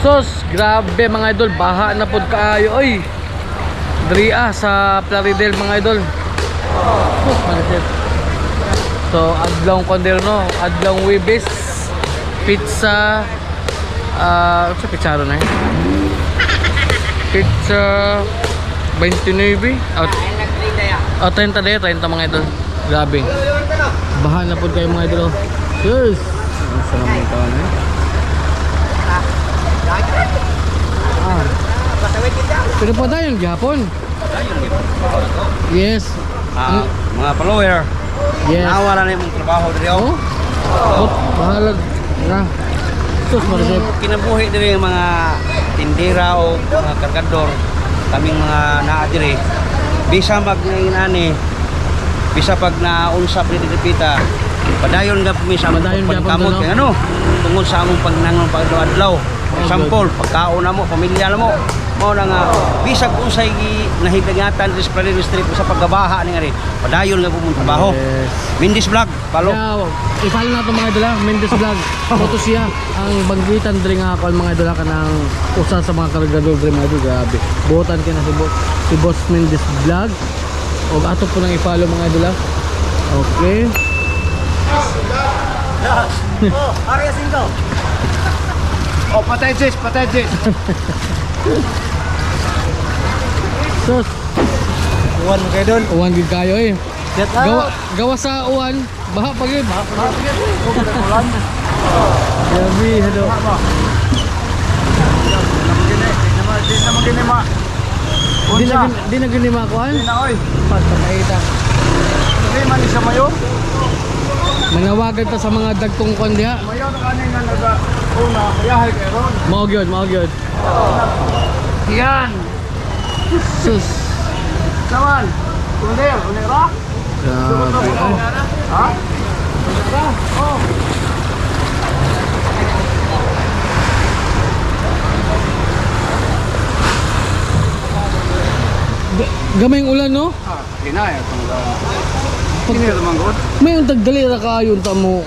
Sus, grabe mga idol, baha na pod kaayo oy. Dria sa Plaridel mga idol. Sus, manit. So, adlong konderno, adlong wibis, pizza, sa pizzaro na eh. Pizza 29 out 30 day, 30 mga idol. Grabe. Baha na pod kayo mga idol. Sus. Ang sarap ng tawa na eh. Pero pa tayo yung gihapon. Yes. Mga follower. Yes. Nawala na yung trabaho dito. Oh, bahalag na. Sus, marisip. Kinabuhi dito yung mga tindera o mga kargador. Kaming mga naadiri. Bisa mag-inani. Bisa pag naunsa pinitipita. Padayon nga pumisa pagkamot kay ano tungod sa among pagnangon pagadlaw. Example, pagkaon na mo, pamilya na mo. Mao na nga bisag unsay nahibagatan sa Plaridel Street sa paggabaha ni nga rin. Padayon nga pumunta trabaho. Yes. Mindis Vlog, follow. I-follow na ito mga idol ha, Mendes Vlog. Moto siya ang banggitan diri nga ako mga idol ka ng usa sa mga kargador diri mga idol. Grabe. Buotan kay na si Boss Mendes Vlog. O ato po nang i-follow mga idol ha. Okay. Oh, Arya 5. Oh, patay Jess. Sus, Uwan mo kayo doon. uwan gid kayo eh. Get Gawa sa uwan, baha pa gid. Grabe, hello. Di na gini makuan. Pagkakaita. Manawagan ta sa mga dagkong kon diha. Mao gyud. Yan. Sus. Saman. Unera. Grabe. Ha? Oh. Gamay ang ulan no? Hinaya tong. Hindi naman good. May untag dali ra kaayo ta mo.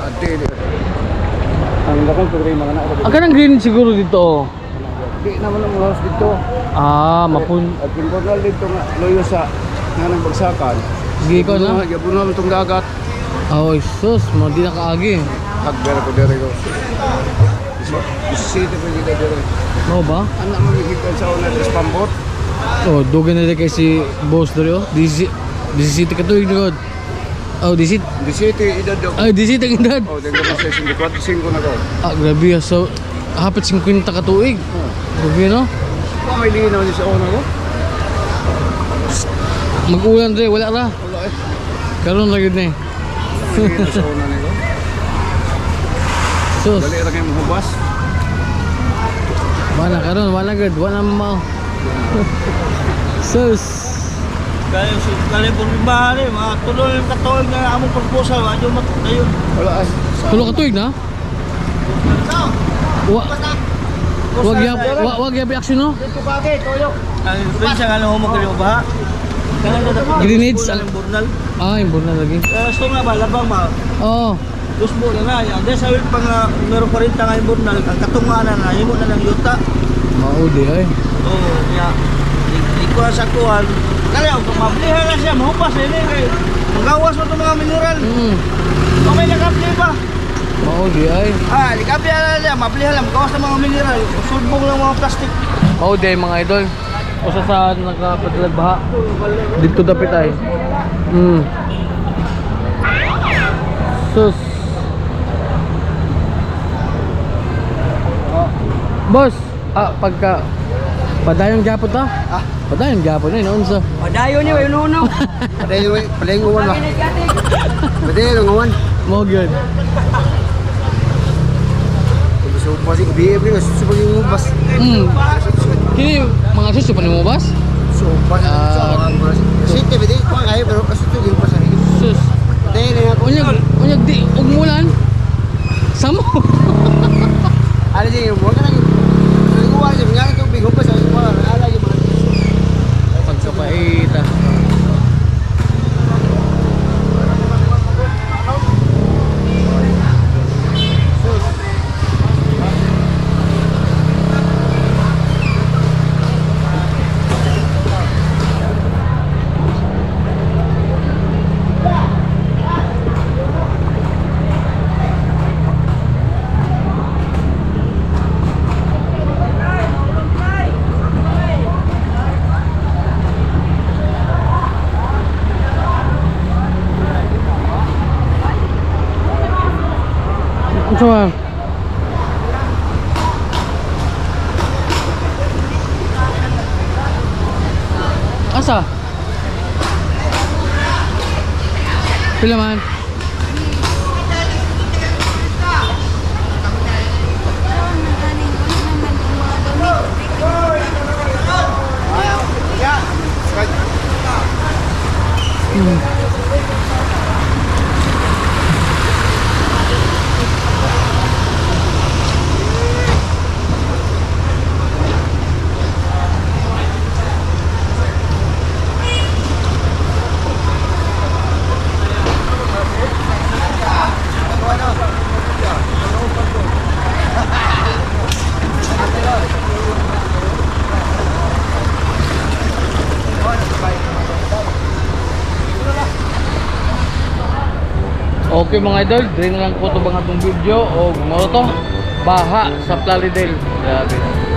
Ang dakong pagre mga anak. Ang kanang green siguro dito. Di naman ang house dito. Mapun. At pinportal dito nga loyo sa nang bagsakan. Sige ko na. Gabunon tong dagat. Oh, sus, mo di na kaagi. Hagber ko dere ko. City pa dito dere. Mo ba? Anak mo gikan sa una sa Pambot. Oh, dugan na kay si boss dere oh. Disi ka tuig nagod. Oh, disi. Di city edad do. Ay, disi tang edad. Oh, denggo na sa 54 na ko. Grabe ah. So, hapit 50 ka tuig. Grabe no? Wa may linaw ni sa una ko. Mag-ulan dre, wala ra. Wala eh. Karon ra gyud ni. Linaw sa una niko. Sus, Dali ra kay mo hubas. wala gud, wala mao. Sus. Kaya po bibahari, mga tuloy yung katuig na among proposal, wadyo matudayon. Wala ay. Tulo ka tuig na? Wag yabi aksyon no? Dito pa kay toyok. Ang prensa nga lang mo kali baha. Grenades ang burnal. Yung burnal lagi. Gusto nga ba labang ma. Oo. Lusbo na na yan. Dahil sa wil pang meron pa rin nga yung burnal, ang katunganan na himo na lang yuta. Maudi ay. Oo, kaya ikuha sa kuhan. Kaya kung mablihan na siya, mahupas na yun eh. Magawas mo itong mga mineral. Kung may nakapli ba? Maudi ay. Likapli na siya, mablihan lang. Magawas ng mga mineral. Sulbong lang mga plastic. Maudi ay mga idol. Usa sa nagkapadalag baha. Dito dapit ay. Sus. Boss, pagka padayon gyapon ta? Padayon gyapon ni naunsa. Padayon ni wayo nuno. Padayon uwan ba? Padayon uwan. Mo gyud. So pasi biye bring super yung bus. Kini mga susu pa nimo bas? So city bidi ko kay pero kasi to yung pasari. Sus. Padayon na ako. Unyag di ugmulan. Samo. Ano din mo ka nang uwan yung nga to big hupas sa mga ala yung mga pagkapaita. Saan? Asa? Pila man? Okay mga idol, dili na lang ko ito bang atong video o mo to baha sa Plaridel. Grabe.